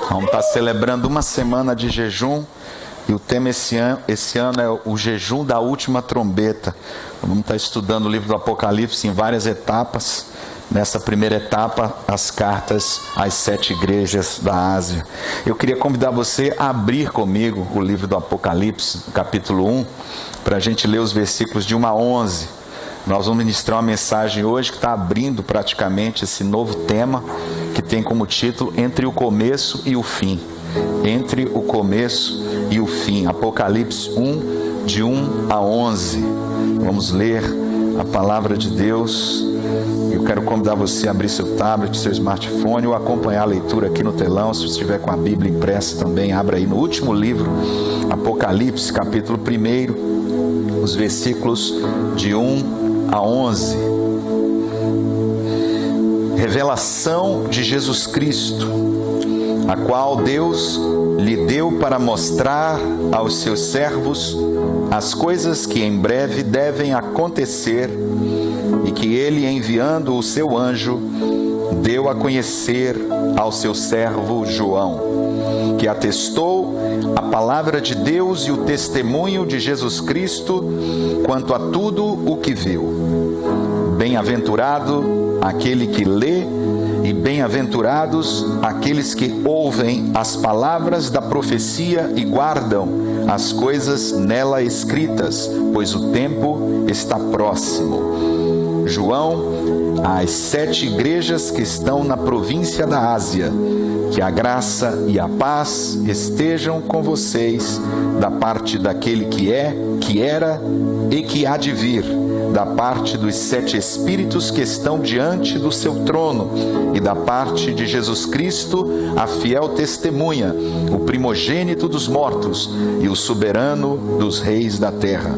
Vamos estar celebrando uma semana de jejum e o tema esse ano é o jejum da última trombeta. Vamos estar estudando o livro do Apocalipse em várias etapas. Nessa primeira etapa, as cartas às 7 igrejas da Ásia. Eu queria convidar você a abrir comigo o livro do Apocalipse, capítulo 1, para a gente ler os versículos de 1 a 11. Nós vamos ministrar uma mensagem hoje que está abrindo praticamente esse novo tema, que tem como título Entre o Começo e o Fim. Entre o Começo e o Fim. Apocalipse 1, de 1 a 11. Vamos ler a palavra de Deus. Eu quero convidar você a abrir seu tablet, seu smartphone ou acompanhar a leitura aqui no telão. Se você estiver com a Bíblia impressa também, abra aí no último livro, Apocalipse, capítulo 1, os versículos de 1 a 11. Revelação de Jesus Cristo, a qual Deus lhe deu para mostrar aos seus servos as coisas que em breve devem acontecer, e que ele, enviando o seu anjo, deu a conhecer ao seu servo João, que atestou a palavra de Deus e o testemunho de Jesus Cristo quanto a tudo o que viu. Bem-aventurado aquele que lê e bem-aventurados aqueles que ouvem as palavras da profecia e guardam as coisas nela escritas, pois o tempo está próximo. João, às 7 igrejas que estão na província da Ásia, que a graça e a paz estejam com vocês, da parte daquele que é, que era e que há de vir, da parte dos 7 Espíritos que estão diante do seu trono, e da parte de Jesus Cristo, a fiel testemunha, o primogênito dos mortos e o soberano dos reis da terra.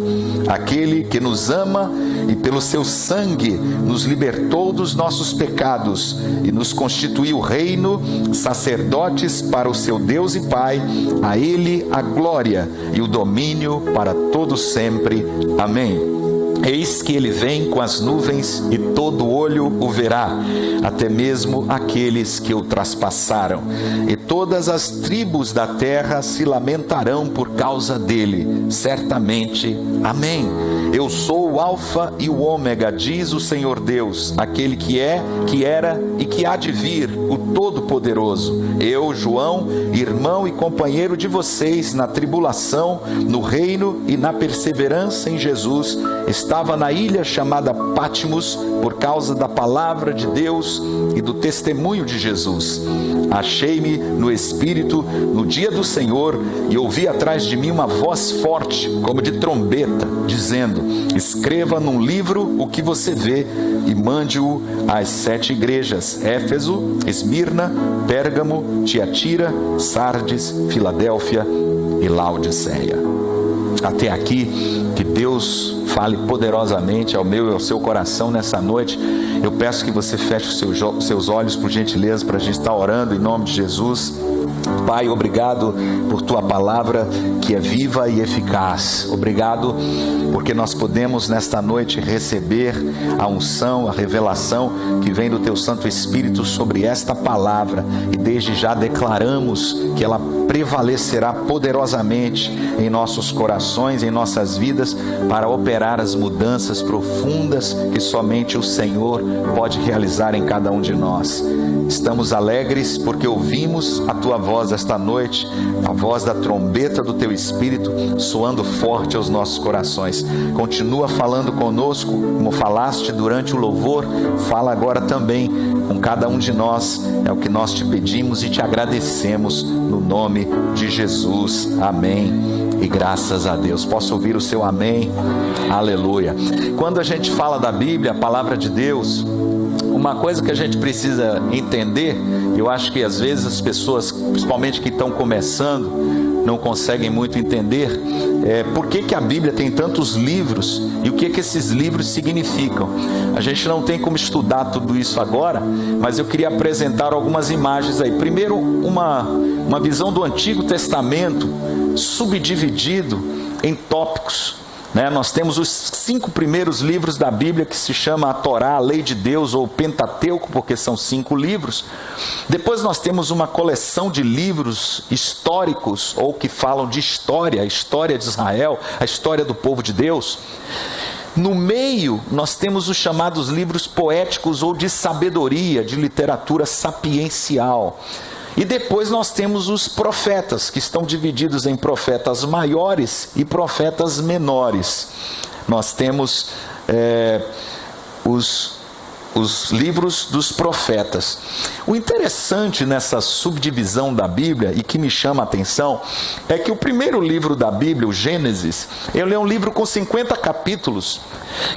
Aquele que nos ama e pelo seu sangue nos libertou dos nossos pecados e nos constituiu reino, sacerdotes para o seu Deus e Pai. A ele a glória e o domínio para todo sempre. Amém. Eis que ele vem com as nuvens e todo olho o verá, até mesmo aqueles que o traspassaram. E todas as tribos da terra se lamentarão por causa dele, certamente. Amém. Eu sou o Alfa e o Ômega, diz o Senhor Deus, aquele que é, que era e que há de vir, o Todo-Poderoso. Eu, João, irmão e companheiro de vocês na tribulação, no reino e na perseverança em Jesus, estava na ilha chamada Patmos por causa da palavra de Deus e do testemunho de Jesus. Achei-me no Espírito no dia do Senhor e ouvi atrás de mim uma voz forte, como de trombeta, dizendo: escreva num livro o que você vê e mande-o às 7 igrejas: Éfeso, Esmirna, Pérgamo, Tiatira, Sardes, Filadélfia e Laodiceia. Até aqui, que Deus fale poderosamente ao meu e ao seu coração nessa noite. Eu peço que você feche os seus olhos, por gentileza, para a gente estar orando em nome de Jesus. Pai, obrigado por tua palavra que é viva e eficaz. Obrigado porque nós podemos nesta noite receber a unção, a revelação que vem do teu Santo Espírito sobre esta palavra, e desde já declaramos que ela prevalecerá poderosamente em nossos corações, em nossas vidas, para operar as mudanças profundas que somente o Senhor pode realizar em cada um de nós. Estamos alegres porque ouvimos a tua voz esta noite, a voz da trombeta do teu Espírito soando forte aos nossos corações. Continua falando conosco, como falaste durante o louvor, fala agora também com cada um de nós. É o que nós te pedimos e te agradecemos no nome de Jesus. Amém. E graças a Deus. Posso ouvir o seu amém? Aleluia. Quando a gente fala da Bíblia, a palavra de Deus, uma coisa que a gente precisa entender, eu acho que às vezes as pessoas, principalmente que estão começando, não conseguem muito entender, por que a Bíblia tem tantos livros e o que esses livros significam. A gente não tem como estudar tudo isso agora, mas eu queria apresentar algumas imagens aí. Primeiro, uma visão do Antigo Testamento, subdividido em tópicos. Nós temos os 5 primeiros livros da Bíblia, que se chama a Torá, a Lei de Deus, ou Pentateuco, porque são 5 livros. Depois nós temos uma coleção de livros históricos, ou que falam de história, a história de Israel, a história do povo de Deus. No meio, nós temos os chamados livros poéticos, ou de sabedoria, de literatura sapiencial. E depois nós temos os profetas, que estão divididos em profetas maiores e profetas menores. Nós temos os livros dos profetas. O interessante nessa subdivisão da Bíblia, e que me chama a atenção, é que o primeiro livro da Bíblia, o Gênesis, ele é um livro com 50 capítulos,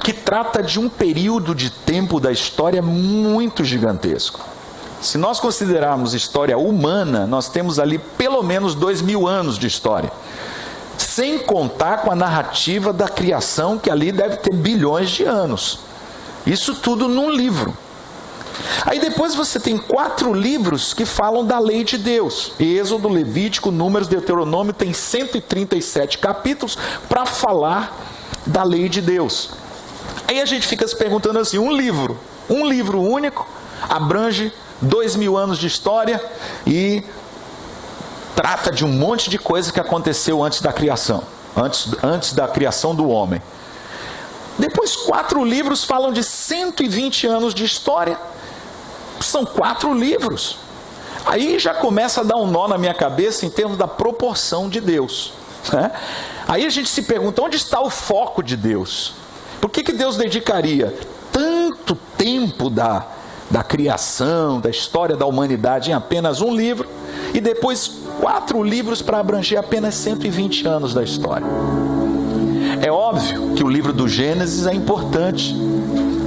que trata de um período de tempo da história muito gigantesco. Se nós considerarmos história humana, nós temos ali pelo menos 2000 anos de história. Sem contar com a narrativa da criação, que ali deve ter bilhões de anos. Isso tudo num livro. Aí depois você tem 4 livros que falam da lei de Deus. Êxodo, Levítico, Números, Deuteronômio, tem 137 capítulos para falar da lei de Deus. Aí a gente fica se perguntando assim, um livro único, abrange 2000 anos de história e trata de um monte de coisa que aconteceu antes da criação, antes da criação do homem. Depois 4 livros falam de 120 anos de história. São 4 livros. Aí já começa a dar um nó na minha cabeça em termos da proporção de Deus, né? Aí a gente se pergunta, onde está o foco de Deus? Por que Deus dedicaria tanto tempo da criação, da história da humanidade em apenas um livro, e depois 4 livros para abranger apenas 120 anos da história? É óbvio que o livro do Gênesis é importante.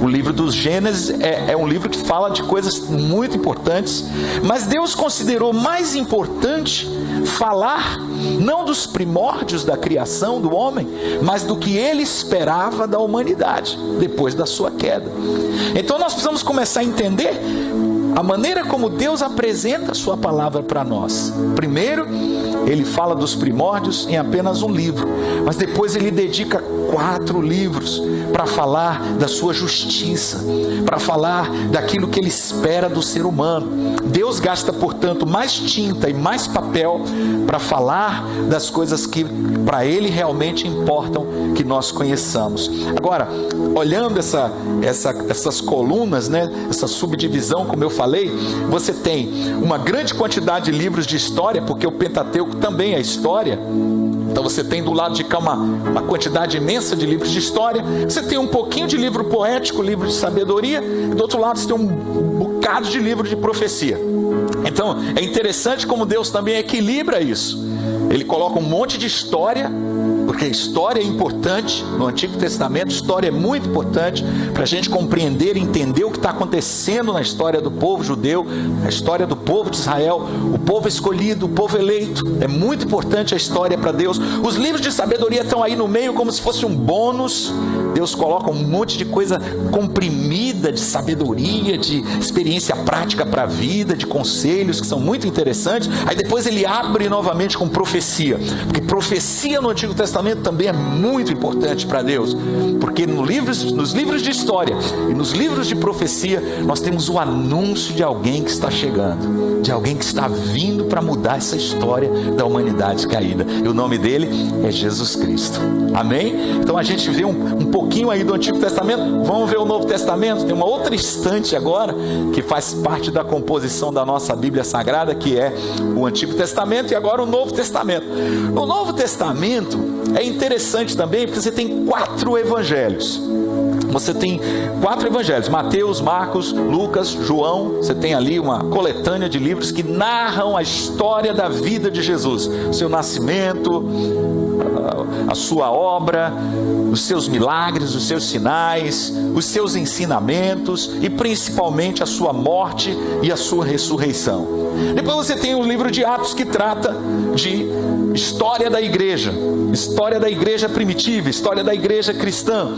O livro dos Gênesis é um livro que fala de coisas muito importantes, mas Deus considerou mais importante falar não dos primórdios da criação do homem, mas do que ele esperava da humanidade depois da sua queda. Então nós precisamos começar a entender a maneira como Deus apresenta a sua palavra para nós. Primeiro, ele fala dos primórdios em apenas um livro, mas depois ele dedica 4 livros para falar da sua justiça, para falar daquilo que ele espera do ser humano. Deus gasta, portanto, mais tinta e mais papel para falar das coisas que para ele realmente importam que nós conheçamos. Agora, olhando essas colunas, né, essa subdivisão, como eu falei, você tem uma grande quantidade de livros de história, porque o Pentateuco também é história. Então você tem do lado de cá uma quantidade imensa de livros de história. Você tem um pouquinho de livro poético, livro de sabedoria, e do outro lado você tem um bocado de livro de profecia. Então é interessante como Deus também equilibra isso. Ele coloca um monte de história, porque história é importante. No Antigo Testamento, história é muito importante para a gente compreender e entender o que está acontecendo na história do povo judeu, a história do povo de Israel, o povo escolhido, o povo eleito. É muito importante a história para Deus. Os livros de sabedoria estão aí no meio como se fosse um bônus. Deus coloca um monte de coisa comprimida de sabedoria, de experiência prática para a vida, de conselhos que são muito interessantes. Aí depois ele abre novamente com profecia, porque profecia no Antigo Testamento também é muito importante para Deus, porque nos livros de história e nos livros de profecia nós temos o anúncio de alguém que está chegando, de alguém que está vindo para mudar essa história da humanidade caída, e o nome dele é Jesus Cristo. Amém? Então a gente vê um pouquinho aí do Antigo Testamento, vamos ver o Novo Testamento. Tem uma outra estante agora que faz parte da composição da nossa Bíblia Sagrada, que é o Antigo Testamento e agora o Novo Testamento. No Novo Testamento é interessante também porque você tem 4 evangelhos. Você tem 4 evangelhos: Mateus, Marcos, Lucas, João. Você tem ali uma coletânea de livros que narram a história da vida de Jesus, o seu nascimento, a sua obra, os seus milagres, os seus sinais, os seus ensinamentos e principalmente a sua morte e a sua ressurreição. Depois você tem o livro de Atos, que trata de história da igreja primitiva, história da igreja cristã.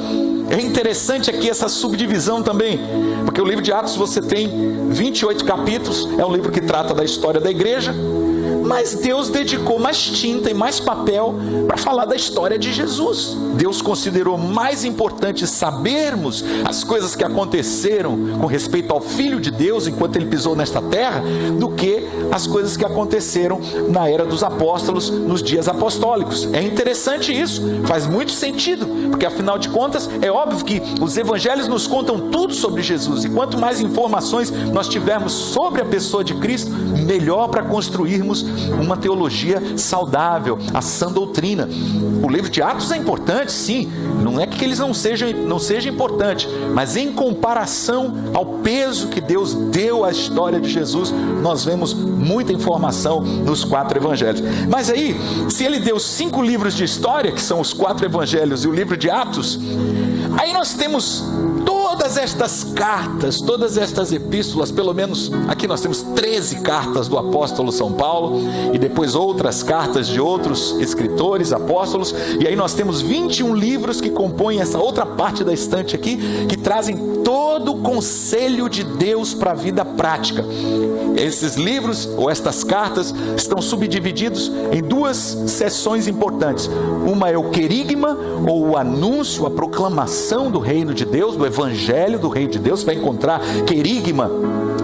É interessante aqui essa subdivisão também, porque o livro de Atos você tem 28 capítulos, é um livro que trata da história da igreja. mas Deus dedicou mais tinta e mais papel para falar da história de Jesus. Deus considerou mais importante sabermos as coisas que aconteceram com respeito ao Filho de Deus enquanto ele pisou nesta terra, do que as coisas que aconteceram na era dos apóstolos, nos dias apostólicos. É interessante isso, faz muito sentido, porque afinal de contas é óbvio que os evangelhos nos contam tudo sobre Jesus, e quanto mais informações nós tivermos sobre a pessoa de Cristo, melhor para construirmos uma teologia saudável, a sã doutrina. O livro de Atos é importante, sim, não é que eles não sejam importantes, mas em comparação ao peso que Deus deu à história de Jesus, nós vemos muita informação nos 4 evangelhos. Mas aí, se ele deu 5 livros de história, que são os 4 evangelhos e o livro de Atos, aí nós temos todas estas cartas, todas estas epístolas, pelo menos aqui nós temos 13 cartas do apóstolo São Paulo, e depois outras cartas de outros escritores, apóstolos, e aí nós temos 21 livros que compõem essa outra parte da estante aqui, que trazem todo o conselho de Deus para a vida prática. Esses livros, ou estas cartas, estão subdivididos em 2 seções importantes. Uma é o querigma, ou o anúncio, a proclamação do reino de Deus, do evangelho do reino de Deus. Você vai encontrar querigma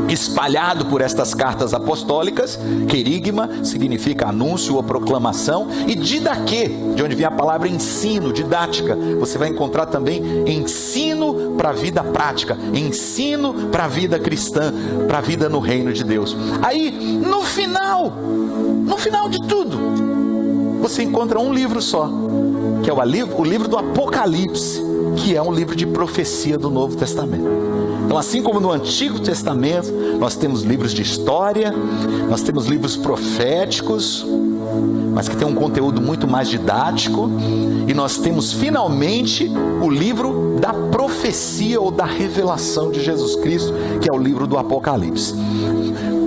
espalhado por estas cartas apostólicas. Querigma significa anúncio ou proclamação. E didaquê, de onde vem a palavra ensino, didática. Você vai encontrar também ensino para a vida prática, ensino para a vida cristã, para a vida no reino de Deus. Aí, no final de tudo, você encontra um livro só, que é o livro do Apocalipse, que é um livro de profecia do Novo Testamento. Então, assim como no Antigo Testamento, nós temos livros de história, nós temos livros proféticos, mas que tem um conteúdo muito mais didático, e nós temos finalmente o livro da profecia ou da revelação de Jesus Cristo, que é o livro do Apocalipse.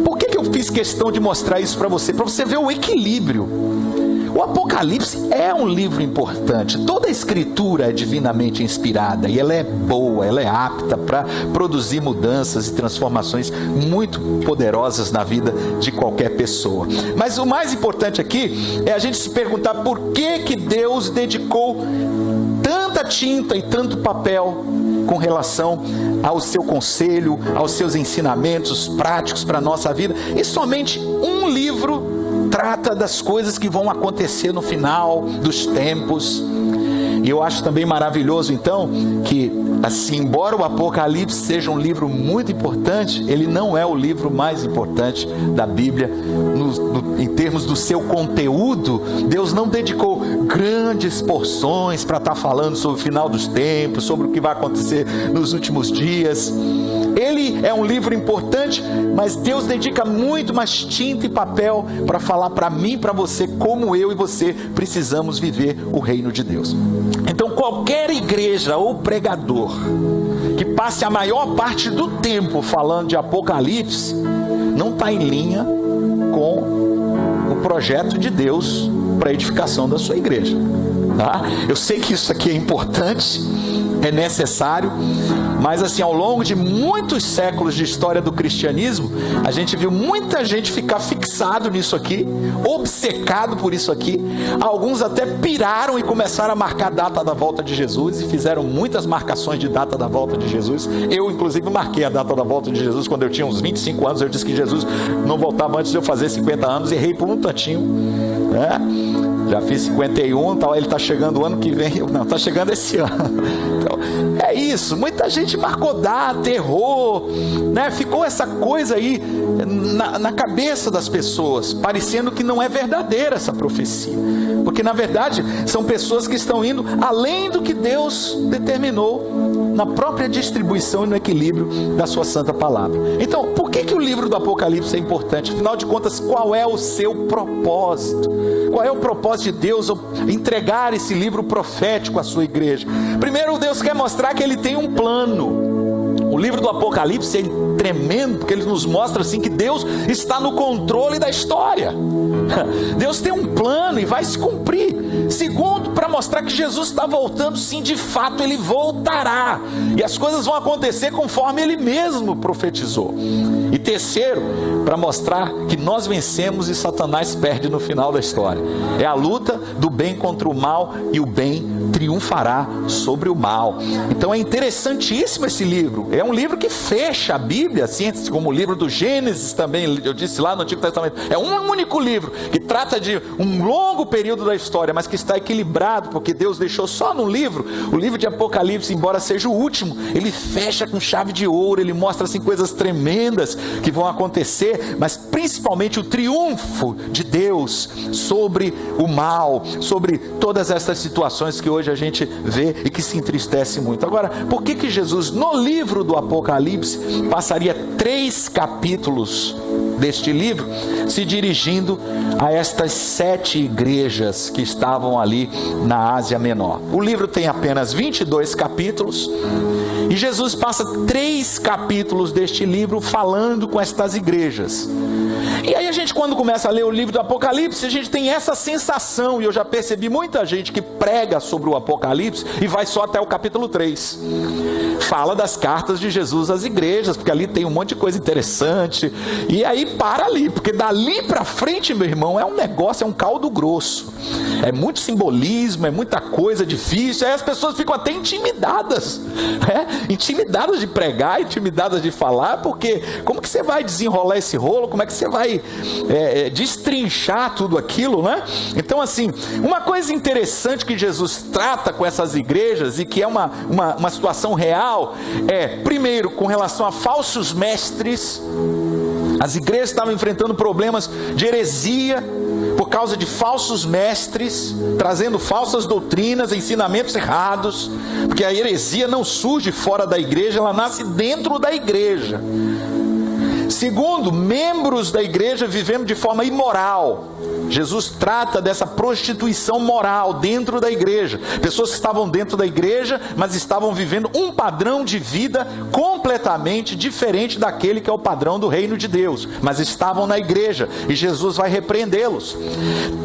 Por que eu fiz questão de mostrar isso para você? Para você ver o equilíbrio. O Apocalipse é um livro importante. Toda a escritura é divinamente inspirada, e ela é boa, ela é apta para produzir mudanças e transformações muito poderosas na vida de qualquer pessoa. Mas o mais importante aqui é a gente se perguntar por que Deus dedicou tanta tinta e tanto papel com relação ao seu conselho, aos seus ensinamentos práticos para a nossa vida, e somente um livro trata das coisas que vão acontecer no final dos tempos. E eu acho também maravilhoso, então, que assim, embora o Apocalipse seja um livro muito importante, ele não é o livro mais importante da Bíblia em termos do seu conteúdo. Deus não dedicou grandes porções para estar falando sobre o final dos tempos, sobre o que vai acontecer nos últimos dias. Ele é um livro importante, mas Deus dedica muito mais tinta e papel para falar para mim e para você como eu e você precisamos viver o reino de Deus. Então, qualquer igreja ou pregador que passe a maior parte do tempo falando de Apocalipse não está em linha com o projeto de Deus para a edificação da sua igreja, tá? Eu sei que isso aqui é importante, é necessário, mas assim, ao longo de muitos séculos de história do cristianismo, a gente viu muita gente ficar fixado nisso aqui, obcecado por isso aqui. Alguns até piraram e começaram a marcar a data da volta de Jesus, e fizeram muitas marcações de data da volta de Jesus. Eu, inclusive, marquei a data da volta de Jesus quando eu tinha uns 25 anos. Eu disse que Jesus não voltava antes de eu fazer 50 anos, errei por um tantinho, né? Já fiz 51, tal, ele está chegando o ano que vem. Não, está chegando esse ano. Então, é isso, muita gente marcou data, errou, né? Ficou essa coisa aí na cabeça das pessoas, parecendo que não é verdadeira essa profecia, porque na verdade são pessoas que estão indo além do que Deus determinou na própria distribuição e no equilíbrio da sua santa palavra. Então, por que o livro do Apocalipse é importante? Afinal de contas, qual é o seu propósito? Qual é o propósito de Deus ao entregar esse livro profético à sua igreja? Primeiro, Deus quer mostrar que Ele tem um plano. O livro do Apocalipse tremendo, porque ele nos mostra assim que Deus está no controle da história. Deus tem um plano e vai se cumprir. Segundo, para mostrar que Jesus está voltando, sim, de fato ele voltará, e as coisas vão acontecer conforme ele mesmo profetizou. E terceiro, para mostrar que nós vencemos e Satanás perde no final da história. É a luta do bem contra o mal, e o bem triunfará sobre o mal. Então é interessantíssimo esse livro. É um livro que fecha a Bíblia, assim como o livro do Gênesis também, eu disse lá no Antigo Testamento. É um único livro que trata de um longo período da história, mas que está equilibrado, porque Deus deixou só no livro. O livro de Apocalipse, embora seja o último, ele fecha com chave de ouro. Ele mostra assim coisas tremendas que vão acontecer, mas principalmente o triunfo de Deus sobre o mal, sobre todas essas situações que hoje a gente vê e que se entristece muito. Agora, por que Jesus no livro do Apocalipse passaria 3 capítulos deste livro se dirigindo a estas 7 igrejas que estavam ali na Ásia Menor? O livro tem apenas 22 capítulos e Jesus passa 3 capítulos deste livro falando com estas igrejas. E aí a gente, quando começa a ler o livro do Apocalipse, a gente tem essa sensação, e eu já percebi muita gente que prega sobre o Apocalipse e vai só até o capítulo 3. Fala das cartas de Jesus às igrejas, porque ali tem um monte de coisa interessante, e aí para ali, porque dali para frente, meu irmão, é um negócio, é um caldo grosso. É muito simbolismo, é muita coisa difícil, aí as pessoas ficam até intimidadas, intimidadas de pregar, intimidadas de falar, porque como que você vai desenrolar esse rolo, como é que você vai destrinchar tudo aquilo, né? Então assim, uma coisa interessante que Jesus trata com essas igrejas, e que é uma situação real, primeiro, com relação a falsos mestres. As igrejas estavam enfrentando problemas de heresia por causa de falsos mestres, trazendo falsas doutrinas, ensinamentos errados, porque a heresia não surge fora da igreja, ela nasce dentro da igreja. Segundo, membros da igreja vivendo de forma imoral. Jesus trata dessa prostituição moral dentro da igreja. Pessoas que estavam dentro da igreja, mas estavam vivendo um padrão de vida completamente diferente daquele que é o padrão do reino de Deus, mas estavam na igreja, e Jesus vai repreendê-los.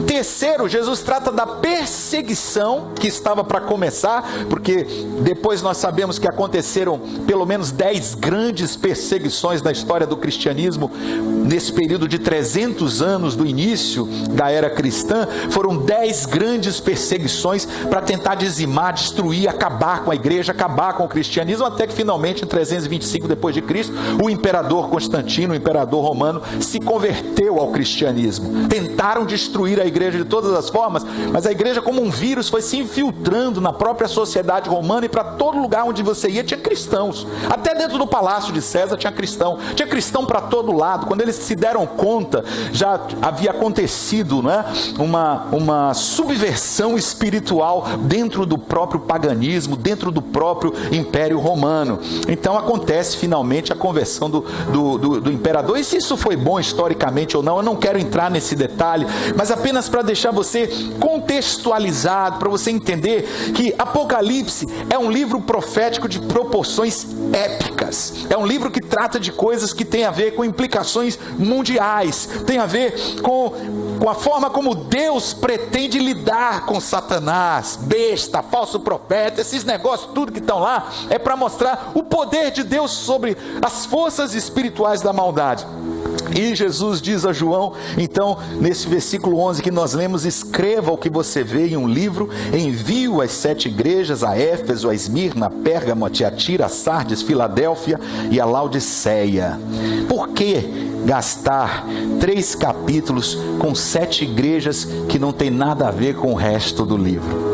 Terceiro, Jesus trata da perseguição que estava para começar, porque depois nós sabemos que aconteceram pelo menos 10 grandes perseguições na história do cristianismo. Nesse período de 300 anos do início da era cristã, foram 10 grandes perseguições para tentar dizimar, destruir, acabar com a igreja, acabar com o cristianismo, até que finalmente em 325 depois de Cristo, o imperador Constantino, o imperador romano, se converteu ao cristianismo. Tentaram destruir a igreja de todas as formas, mas a igreja, como um vírus, foi se infiltrando na própria sociedade romana, e para todo lugar onde você ia tinha cristãos. Até dentro do palácio de César tinha cristão para todo lado. Quando eles se deram conta, já havia acontecido uma subversão espiritual dentro do próprio paganismo, dentro do próprio Império Romano. Então acontece finalmente a conversão do imperador. E se isso foi bom historicamente ou não, eu não quero entrar nesse detalhe, mas apenas para deixar você contextualizado, para você entender que Apocalipse é um livro profético de proporções épicas. É um livro que trata de coisas que tem a ver com implicações mundiais, tem a ver com a forma como Deus pretende lidar com Satanás, besta, falso profeta, esses negócios tudo que estão lá, é para mostrar o poder de Deus sobre as forças espirituais da maldade. E Jesus diz a João, então, nesse versículo 11 que nós lemos: escreva o que você vê em um livro, envie-o às 7 igrejas, a Éfeso, a Esmirna, a Pérgamo, a Tiatira, a Sardes, Filadélfia e a Laodiceia. Por que gastar 3 capítulos com 7 igrejas que não tem nada a ver com o resto do livro?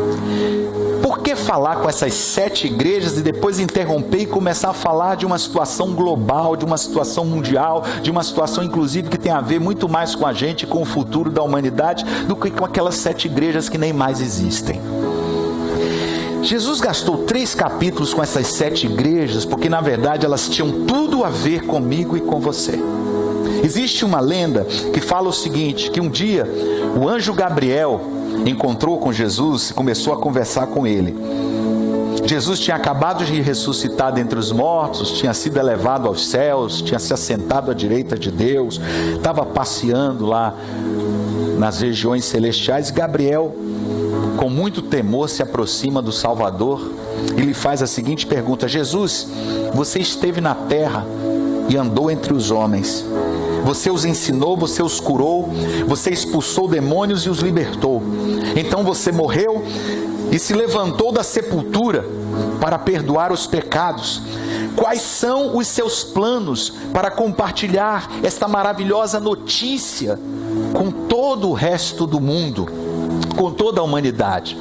Por que falar com essas 7 igrejas e depois interromper e começar a falar de uma situação global, de uma situação mundial, de uma situação inclusive que tem a ver muito mais com a gente, com o futuro da humanidade, do que com aquelas 7 igrejas que nem mais existem? Jesus gastou 3 capítulos com essas 7 igrejas porque na verdade elas tinham tudo a ver comigo e com você. Existe uma lenda que fala o seguinte, que um dia o anjo Gabriel encontrou com Jesus e começou a conversar com ele. Jesus tinha acabado de ressuscitar dentre os mortos, tinha sido elevado aos céus, tinha se assentado à direita de Deus, estava passeando lá nas regiões celestiais. Gabriel, com muito temor, se aproxima do Salvador e lhe faz a seguinte pergunta: Jesus, você esteve na terra e andou entre os homens. Você os ensinou, você os curou, você expulsou demônios e os libertou. Então você morreu e se levantou da sepultura para perdoar os pecados. Quais são os seus planos para compartilhar esta maravilhosa notícia com todo o resto do mundo, com toda a humanidade?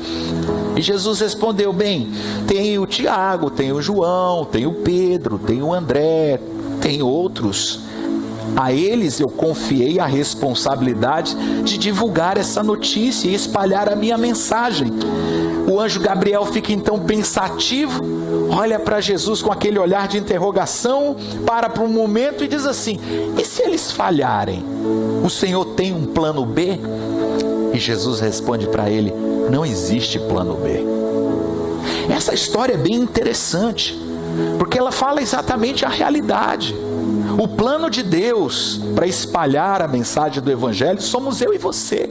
E Jesus respondeu: bem, tem o Tiago, tem o João, tem o Pedro, tem o André, tem outros. A eles eu confiei a responsabilidade de divulgar essa notícia e espalhar a minha mensagem. O anjo Gabriel fica então pensativo, olha para Jesus com aquele olhar de interrogação, para por um momento e diz assim: e se eles falharem? O Senhor tem um plano B? E Jesus responde para ele: não existe plano B. Essa história é bem interessante, porque ela fala exatamente a realidade. O plano de Deus para espalhar a mensagem do Evangelho somos eu e você.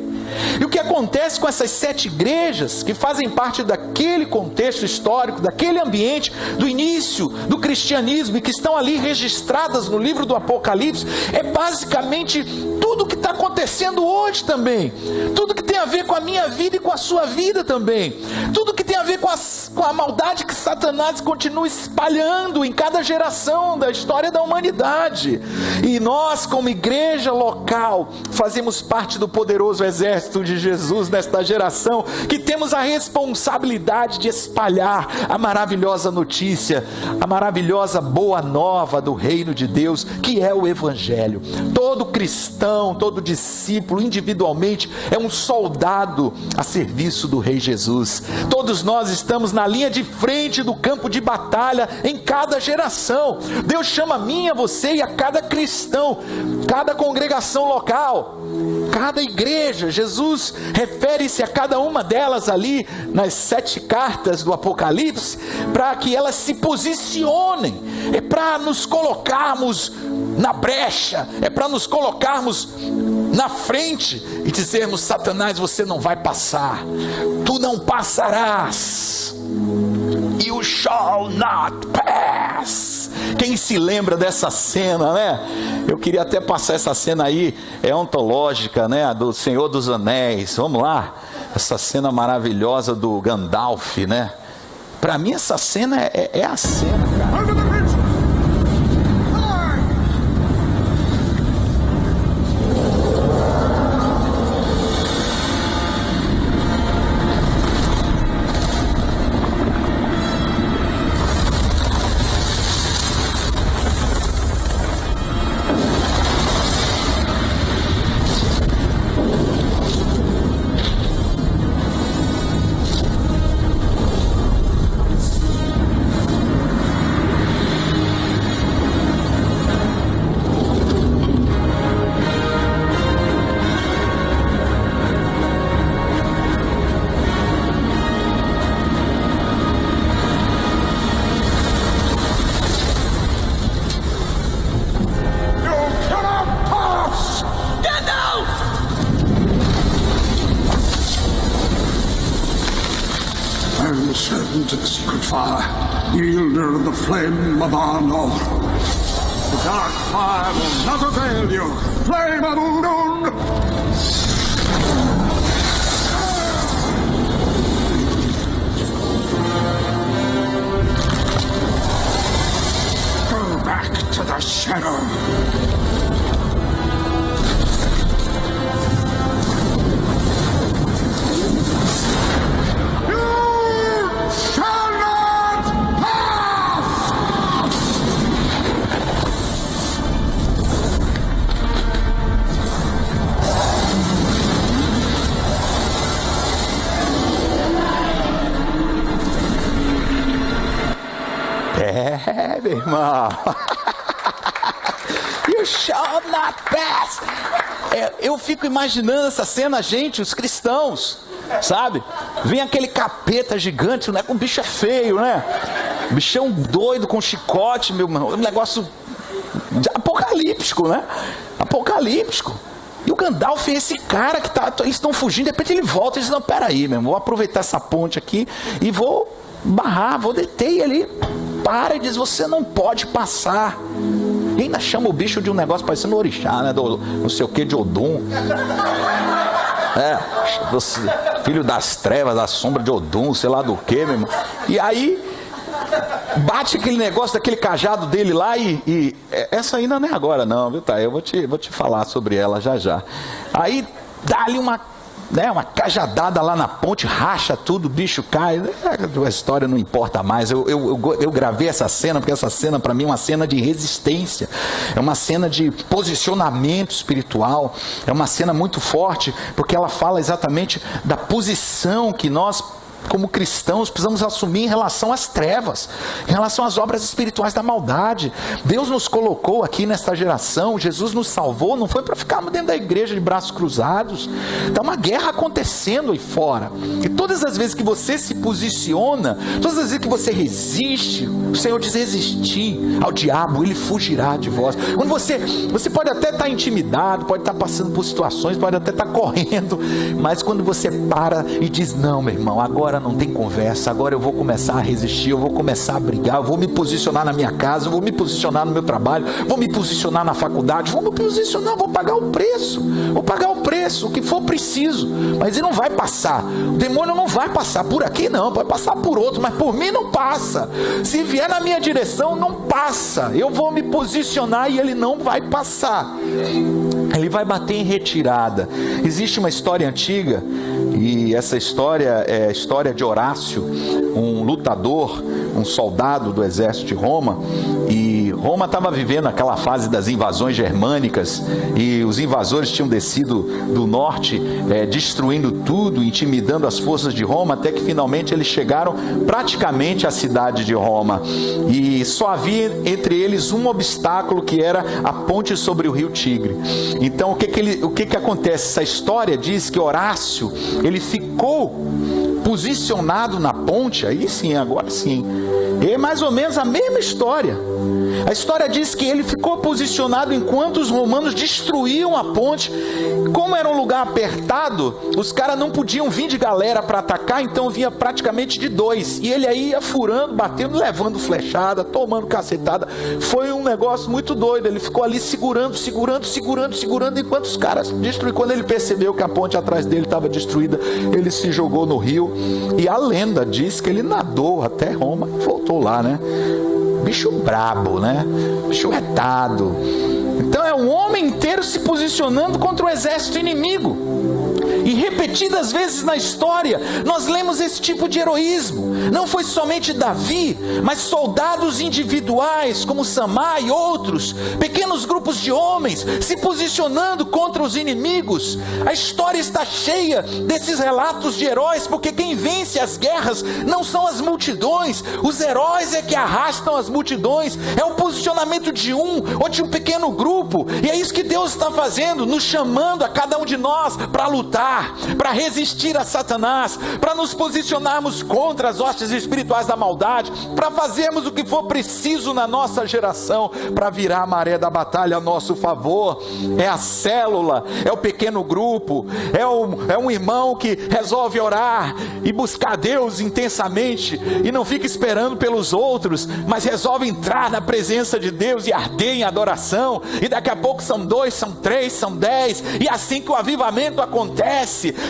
E o que acontece com essas 7 igrejas que fazem parte daquele contexto histórico, daquele ambiente do início do cristianismo e que estão ali registradas no livro do Apocalipse, é basicamente tudo que está acontecendo hoje também, tudo que tem a ver com a minha vida e com a sua vida também, tudo que tem a ver com a maldade que Satanás continua espalhando em cada geração da história da humanidade. E nós, como igreja local, fazemos parte do poderoso exército de Jesus nesta geração, que temos a responsabilidade de espalhar a maravilhosa notícia, a maravilhosa boa nova do reino de Deus, que é o Evangelho. Todo cristão, todo discípulo individualmente é um soldado a serviço do Rei Jesus. Todos nós estamos na linha de frente do campo de batalha em cada geração. Deus chama a mim, a você e a cada cristão, cada congregação local, cada igreja. Jesus refere-se a cada uma delas ali nas 7 cartas do Apocalipse, para que elas se posicionem, é para nos colocarmos na brecha, é para nos colocarmos na frente e dizermos: Satanás, você não vai passar, tu não passarás, you shall not pass. Quem se lembra dessa cena, né? Eu queria até passar essa cena aí, é ontológica, né? Do Senhor dos Anéis. Vamos lá, essa cena maravilhosa do Gandalf, né? Para mim essa cena é a cena, cara. Wielder of the flame of Arnor. The dark fire will not avail you. Flame of Ulun! Go back to the shadow. Meu irmão. You shall not pass. Eu fico imaginando essa cena, gente, os cristãos sabe? Vem aquele capeta gigante, né? O bicho é feio, né? Bichão doido com chicote, meu irmão. Um negócio apocalíptico, né? Apocalíptico. E o Gandalf é esse cara que eles estão fugindo, de repente ele volta e diz, não, peraí, meu irmão, vou aproveitar essa ponte aqui e vou barrar, vou deter ele. Para e diz, você não pode passar. E ainda chama o bicho de um negócio parecendo orixá, né? Não sei o que, de Odum. Você, filho das trevas, da sombra de Odum, sei lá do que, meu irmão. E aí bate aquele negócio daquele cajado dele lá e essa ainda não é agora não, viu, tá? Eu vou te falar sobre ela já já. Aí dá ali uma cajadada lá na ponte, racha tudo, o bicho cai. A história não importa mais. Eu gravei essa cena, porque essa cena para mim é uma cena de resistência, é uma cena de posicionamento espiritual, é uma cena muito forte, porque ela fala exatamente da posição que nós, como cristãos, precisamos assumir em relação às trevas, em relação às obras espirituais da maldade. Deus nos colocou aqui nesta geração, Jesus nos salvou, não foi para ficarmos dentro da igreja de braços cruzados. Está uma guerra acontecendo aí fora, e todas as vezes que você se posiciona, todas as vezes que você resiste, o Senhor diz, resistir ao diabo, ele fugirá de vós. Quando você pode até estar intimidado, pode estar passando por situações, pode até estar correndo, mas quando você para e diz, não, meu irmão, agora não tem conversa, agora eu vou começar a resistir, eu vou começar a brigar, eu vou me posicionar na minha casa, eu vou me posicionar no meu trabalho, vou me posicionar na faculdade, vou me posicionar, vou pagar o preço, o que for preciso, mas ele não vai passar, o demônio não vai passar por aqui não, vai passar por outro, mas por mim não passa. Se vier na minha direção, não passa. Eu vou me posicionar e ele não vai passar, ele vai bater em retirada. Existe uma história antiga, e essa história é a história de Horácio, um lutador, um soldado do exército de Roma. E Roma estava vivendo aquela fase das invasões germânicas, e os invasores tinham descido do norte, destruindo tudo, intimidando as forças de Roma, até que finalmente eles chegaram praticamente à cidade de Roma, e só havia entre eles um obstáculo, que era a ponte sobre o rio Tigre. Então o que acontece? Essa história diz que Horácio, ele ficou posicionado na ponte, aí sim, agora sim, é mais ou menos a mesma história. A história diz que ele ficou posicionado enquanto os romanos destruíam a ponte. Como era um lugar apertado, os caras não podiam vir de galera para atacar, então vinha praticamente de dois, e ele aí ia furando, batendo, levando flechada, tomando cacetada. Foi um negócio muito doido. Ele ficou ali segurando, enquanto os caras destruíam. Quando ele percebeu que a ponte atrás dele estava destruída, ele se jogou no rio, e a lenda diz que ele nadou até Roma, voltou lá, né? Bicho brabo, né? Bicho retado. Então é um homem inteiro se posicionando contra o exército inimigo. E repetidas vezes na história nós lemos esse tipo de heroísmo. Não foi somente Davi, mas soldados individuais como Samá e outros, pequenos grupos de homens se posicionando contra os inimigos. A história está cheia desses relatos de heróis, porque quem vence as guerras não são as multidões, os heróis é que arrastam as multidões. É o posicionamento de um ou de um pequeno grupo, e é isso que Deus está fazendo, nos chamando a cada um de nós para lutar, para resistir a Satanás, para nos posicionarmos contra as hostes espirituais da maldade, para fazermos o que for preciso na nossa geração, para virar a maré da batalha a nosso favor. É a célula, é o pequeno grupo, é um irmão que resolve orar e buscar Deus intensamente, e não fica esperando pelos outros, mas resolve entrar na presença de Deus e arder em adoração, e daqui a pouco são 2, são 3, são 10, e assim que o avivamento acontece.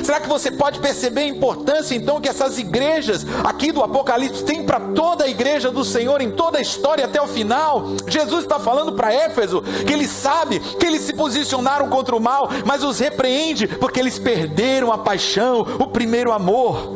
Será que você pode perceber a importância então que essas igrejas aqui do Apocalipse têm para toda a igreja do Senhor, em toda a história até o final? Jesus está falando para Éfeso que ele sabe que eles se posicionaram contra o mal, mas os repreende porque eles perderam a paixão, o primeiro amor.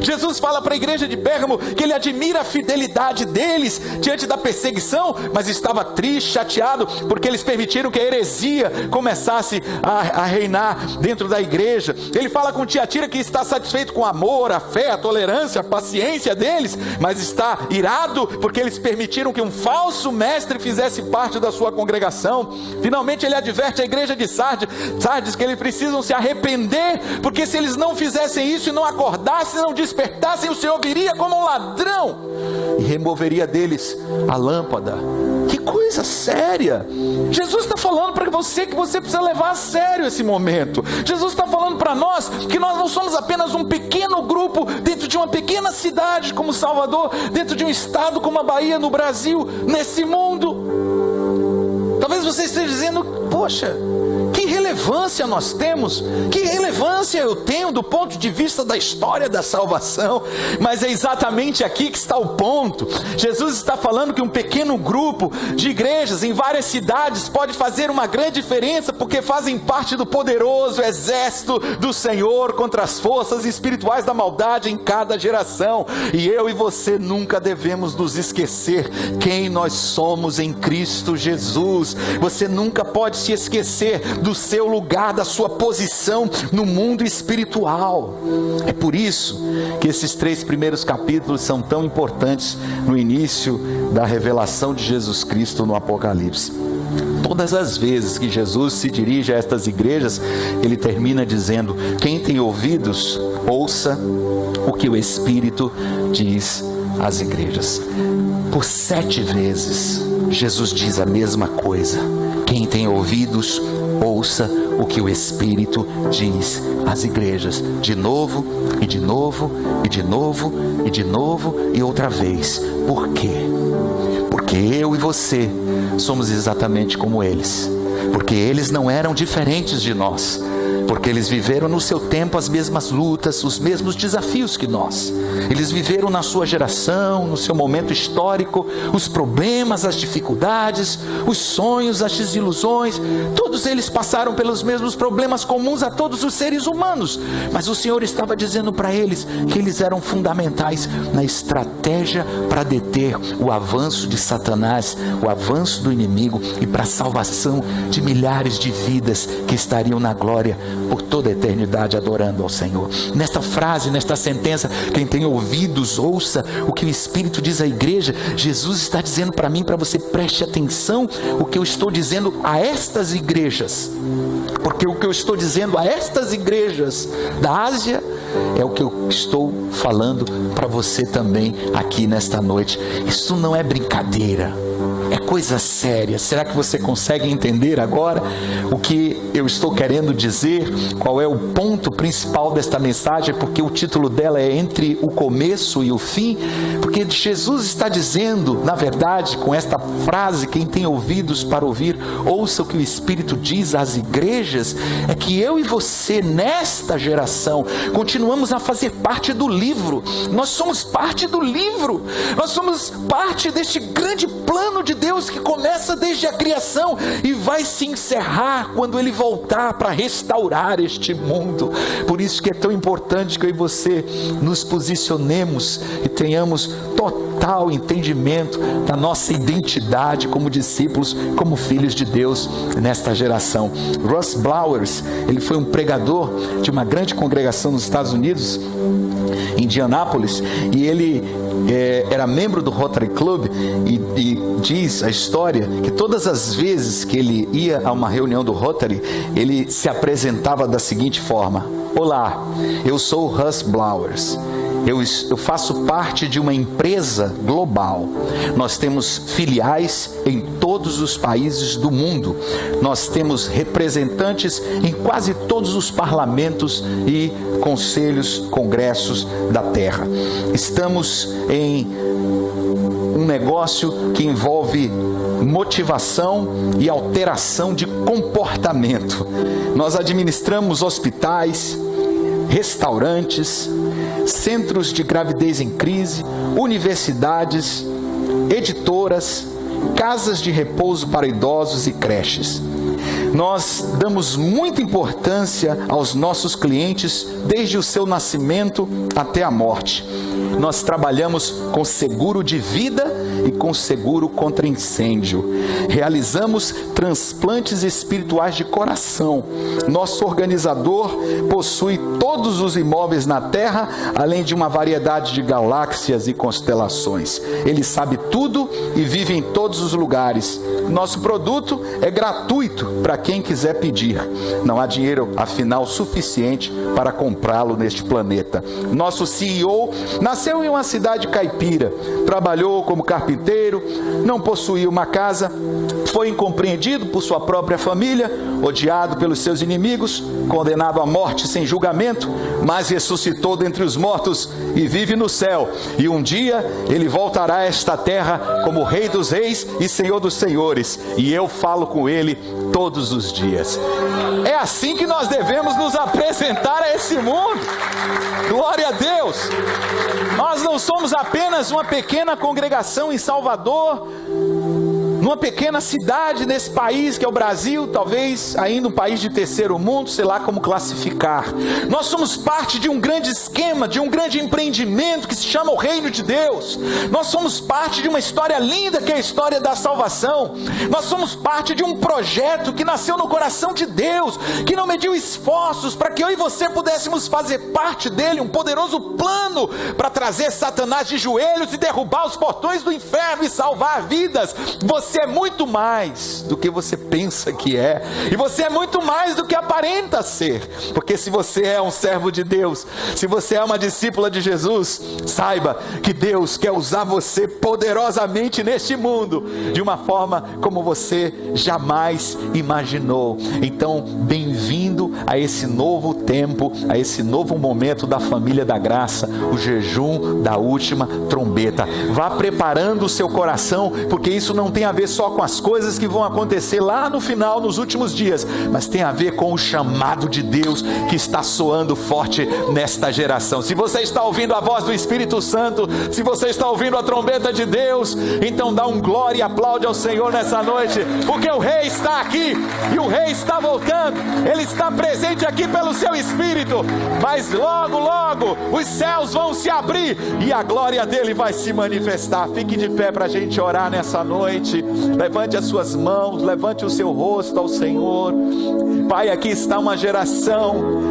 Jesus fala para a igreja de Pérgamo que ele admira a fidelidade deles diante da perseguição, mas estava triste, chateado, porque eles permitiram que a heresia começasse a reinar dentro da igreja. Ele fala com Tiatira que está satisfeito com o amor, a fé, a tolerância, a paciência deles, mas está irado porque eles permitiram que um falso mestre fizesse parte da sua congregação. Finalmente ele adverte a igreja de Sardes que eles precisam se arrepender, porque se eles não fizessem isso e não acordassem, não despertassem, o Senhor viria como um ladrão e removeria deles a lâmpada. Que coisa séria! Jesus está falando para você que você precisa levar a sério esse momento. Jesus está falando para nós que nós não somos apenas um pequeno grupo dentro de uma pequena cidade como Salvador, dentro de um estado como a Bahia no Brasil, nesse mundo. Talvez você esteja dizendo: poxa, que relevância nós temos, que relevância eu tenho do ponto de vista da história da salvação. Mas é exatamente aqui que está o ponto. Jesus está falando que um pequeno grupo de igrejas em várias cidades pode fazer uma grande diferença, porque fazem parte do poderoso exército do Senhor contra as forças espirituais da maldade em cada geração. E eu e você nunca devemos nos esquecer quem nós somos em Cristo Jesus. Você nunca pode se esquecer do seu lugar, da sua posição no mundo espiritual. É por isso que esses 3 primeiros capítulos são tão importantes no início da revelação de Jesus Cristo no Apocalipse. Todas as vezes que Jesus se dirige a estas igrejas, ele termina dizendo: quem tem ouvidos, ouça o que o Espírito diz às igrejas. Por 7 vezes Jesus diz a mesma coisa: quem tem ouvidos, ouça o que o Espírito diz às igrejas. De novo, e de novo, e de novo, e de novo, e outra vez. Por quê? Porque eu e você somos exatamente como eles. Porque eles não eram diferentes de nós. Porque eles viveram no seu tempo as mesmas lutas, os mesmos desafios que nós. Eles viveram na sua geração, no seu momento histórico, os problemas, as dificuldades, os sonhos, as desilusões. Todos eles passaram pelos mesmos problemas comuns a todos os seres humanos. Mas o Senhor estava dizendo para eles que eles eram fundamentais na estratégia para deter o avanço de Satanás, o avanço do inimigo, e para a salvação de milhares de vidas que estariam na glória por toda a eternidade adorando ao Senhor. Nesta frase, nesta sentença, quem tem ouvidos, ouça o que o Espírito diz à igreja. Jesus está dizendo para mim, para você: preste atenção o que eu estou dizendo a estas igrejas, porque o que eu estou dizendo a estas igrejas da Ásia é o que eu estou falando para você também aqui nesta noite. Isso não é brincadeira, é coisa séria. Será que você consegue entender agora o que eu estou querendo dizer? Qual é o ponto principal desta mensagem? Porque o título dela é Entre o Começo e o Fim. Porque Jesus está dizendo, na verdade, com esta frase: quem tem ouvidos para ouvir, ouça o que o Espírito diz às igrejas. É que eu e você, nesta geração, continuamos a fazer parte do livro. Nós somos parte do livro. Nós somos parte deste grande plano de Deus que começa desde a criação e vai se encerrar quando Ele voltar para restaurar este mundo. Por isso que é tão importante que eu e você nos posicionemos e tenhamos total entendimento da nossa identidade como discípulos, como filhos de Deus nesta geração. Russ Blowers, ele foi um pregador de uma grande congregação nos Estados Unidos, em Indianápolis, e ele era membro do Rotary Club, e diz a história que todas as vezes que ele ia a uma reunião do Rotary, ele se apresentava da seguinte forma: olá, eu sou Russ Blowers. Eu faço parte de uma empresa global. Nós temos filiais em todos os países do mundo. Nós temos representantes em quase todos os parlamentos e conselhos, congressos da terra. Estamos em um negócio que envolve motivação e alteração de comportamento. Nós administramos hospitais, restaurantes, centros de gravidez em crise, universidades, editoras, casas de repouso para idosos e creches. Nós damos muita importância aos nossos clientes desde o seu nascimento até a morte. Nós trabalhamos com seguro de vida e com seguro contra incêndio. Realizamos transplantes espirituais de coração. Nosso organizador possui todos os imóveis na Terra, além de uma variedade de galáxias e constelações. Ele sabe tudo e vive em todos os lugares. Nosso produto é gratuito para quem quiser pedir. Não há dinheiro, afinal, suficiente para comprá-lo neste planeta. Nosso CEO nasceu em uma cidade caipira, trabalhou como carpinteiro, não possuía uma casa, foi incompreendido por sua própria família, odiado pelos seus inimigos, condenado à morte sem julgamento, mas ressuscitou dentre os mortos e vive no céu. E um dia ele voltará a esta terra como Rei dos Reis e Senhor dos Senhores, e eu falo com ele todos os dias. É assim que nós devemos nos apresentar a esse mundo. Glória a Deus! Nós não somos apenas uma pequena congregação em Salvador, numa pequena cidade nesse país que é o Brasil, talvez ainda um país de terceiro mundo, sei lá como classificar. Nós somos parte de um grande esquema, de um grande empreendimento que se chama o Reino de Deus. Nós somos parte de uma história linda que é a história da salvação. Nós somos parte de um projeto que nasceu no coração de Deus, que não mediu esforços para que eu e você pudéssemos fazer parte dele, um poderoso plano para trazer Satanás de joelhos e derrubar os portões do inferno e salvar vidas. Você é muito mais do que você pensa que é, e você é muito mais do que aparenta ser, porque se você é um servo de Deus, se você é uma discípula de Jesus, saiba que Deus quer usar você poderosamente neste mundo, de uma forma como você jamais imaginou. Então, bem-vindo a esse novo tempo, a esse novo momento da família da graça, o jejum da última trombeta. Vá preparando o seu coração, porque isso não tem a ver só com as coisas que vão acontecer lá no final, nos últimos dias, mas tem a ver com o chamado de Deus que está soando forte nesta geração. Se você está ouvindo a voz do Espírito Santo, se você está ouvindo a trombeta de Deus, então dá um glória e aplaude ao Senhor nessa noite, porque o Rei está aqui e o Rei está voltando. Ele está presente aqui pelo seu Espírito, mas logo, logo os céus vão se abrir e a glória dele vai se manifestar. Fique de pé para a gente orar nessa noite. Levante as suas mãos, levante o seu rosto ao Senhor. Pai, aqui está uma geração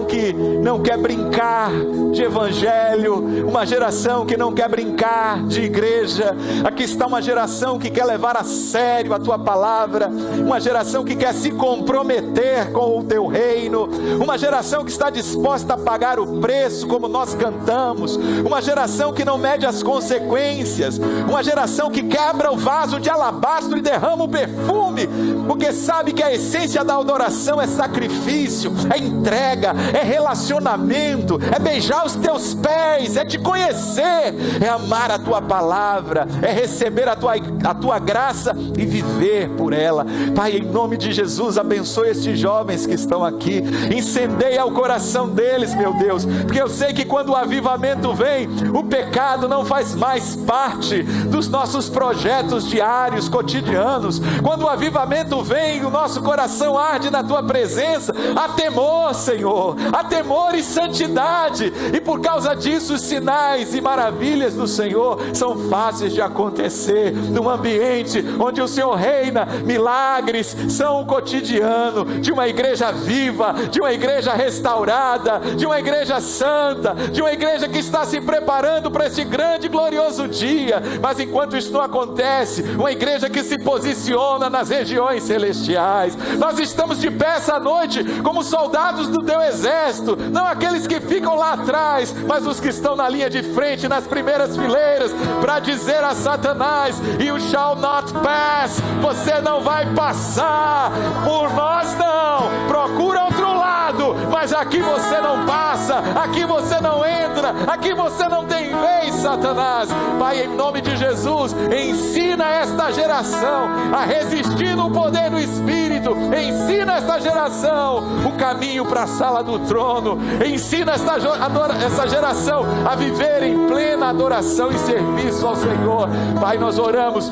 que não quer brincar de evangelho, uma geração que não quer brincar de igreja. Aqui está uma geração que quer levar a sério a tua palavra, uma geração que quer se comprometer com o teu reino, uma geração que está disposta a pagar o preço como nós cantamos, uma geração que não mede as consequências, uma geração que quebra o vaso de alabastro e derrama o perfume, porque sabe que a essência da adoração é sacrifício, é entrega, é relacionamento, é beijar os teus pés, é te conhecer, é amar a tua palavra, é receber a tua graça e viver por ela. Pai, em nome de Jesus, abençoe estes jovens que estão aqui, incendeia o coração deles, meu Deus, porque eu sei que quando o avivamento vem, o pecado não faz mais parte dos nossos projetos diários, cotidianos. Quando o avivamento vem, o nosso coração arde na tua presença, há temor, Senhor, há temor e santidade, e por causa disso os sinais e maravilhas do Senhor são fáceis de acontecer num ambiente onde o Senhor reina. Milagres são o cotidiano de uma igreja viva, de uma igreja restaurada, de uma igreja santa, de uma igreja que está se preparando para esse grande e glorioso dia. Mas enquanto isso não acontece, uma igreja que se posiciona nas regiões celestiais. Nós estamos de pé essa noite como soldados do teu exército, não aqueles que ficam lá atrás, mas os que estão na linha de frente, nas primeiras fileiras, para dizer a Satanás: you shall not pass, você não vai passar por nós, não. Procura outro lado, mas aqui você não passa, aqui você não entra, aqui você não tem vez, Satanás. Pai, em nome de Jesus, ensina esta geração a resistir no poder do Espírito, Espírito, ensina essa geração o caminho para a sala do trono. Ensina essa geração a viver em plena adoração e serviço ao Senhor. Pai, nós oramos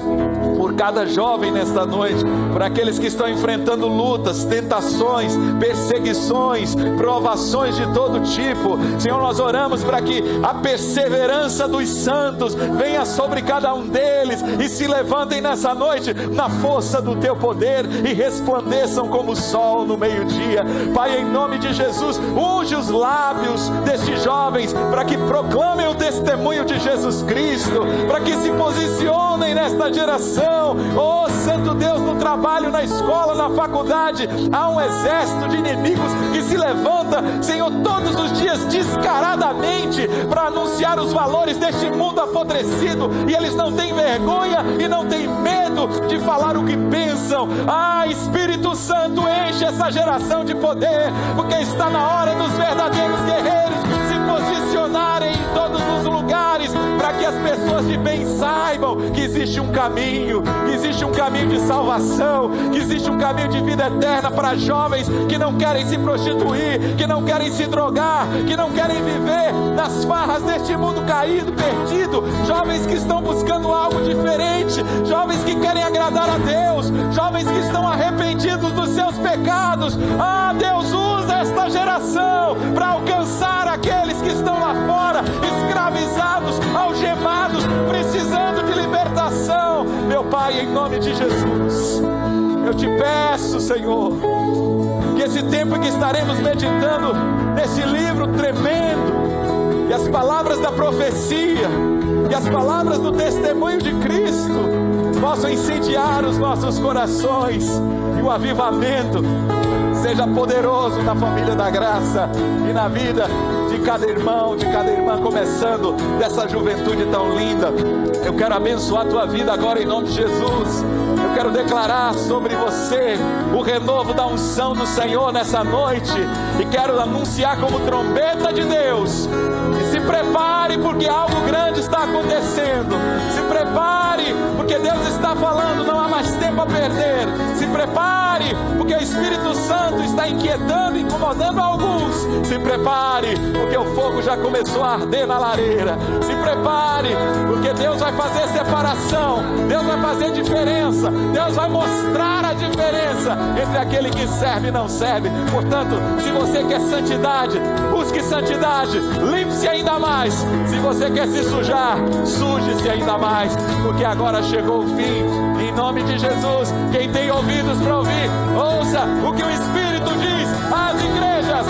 por cada jovem nesta noite, por aqueles que estão enfrentando lutas, tentações, perseguições, provações de todo tipo. Senhor, nós oramos para que a perseverança dos santos venha sobre cada um deles e se levantem nessa noite na força do teu poder e resplandeçam como o sol no meio-dia. Pai, em nome de Jesus, unge os lábios destes jovens para que proclamem o testemunho de Jesus Cristo, para que se posicionem nesta geração. Oh Santo Deus, no trabalho, na escola, na faculdade, há um exército de inimigos que se levanta, Senhor, todos os dias descaradamente para anunciar os valores deste mundo apodrecido, e eles não têm vergonha e não têm medo de falar o que pensam. Espírito Santo, enche essa geração de poder, porque está na hora dos verdadeiros guerreiros se posicionarem em todos os lugares, para que as pessoas de bem saibam que existe um caminho, que existe um caminho de salvação, que existe um caminho de vida eterna para jovens que não querem se prostituir, que não querem se drogar, que não querem viver nas farras deste mundo caído, perdido, jovens que estão buscando algo diferente, jovens que querem agradar a Deus, jovens que estão arrependidos dos seus pecados. Deus, usa esta geração para alcançar aqueles que estão lá fora, escravizados, algemados, precisando de libertação. Meu Pai, em nome de Jesus, eu te peço, Senhor, que esse tempo que estaremos meditando nesse livro tremendo, e as palavras da profecia, e as palavras do testemunho de Cristo possam incendiar os nossos corações, e o avivamento seja poderoso na família da graça e na vida de cada irmão, de cada irmã, começando dessa juventude tão linda. Eu quero abençoar a tua vida agora em nome de Jesus. Eu quero declarar sobre você o renovo da unção do Senhor nessa noite, e quero anunciar como trombeta de Deus: e se prepare, porque algo grande está acontecendo. Se prepare, porque Deus está falando, não há mais tempo a perder. Se prepare, porque o Espírito Santo está inquietando, incomodando alguns. Se prepare, porque o fogo já começou a arder na lareira. Se prepare, porque Deus vai fazer separação, Deus vai fazer diferença, Deus vai mostrar a diferença entre aquele que serve e não serve. Portanto, se você quer santidade, busque santidade, limpe-se ainda mais. Se você quer se sujar, suje-se ainda mais, porque agora chegou o fim. Em nome de Jesus, quem tem ouvidos para ouvir, ouça o que o Espírito diz às igrejas.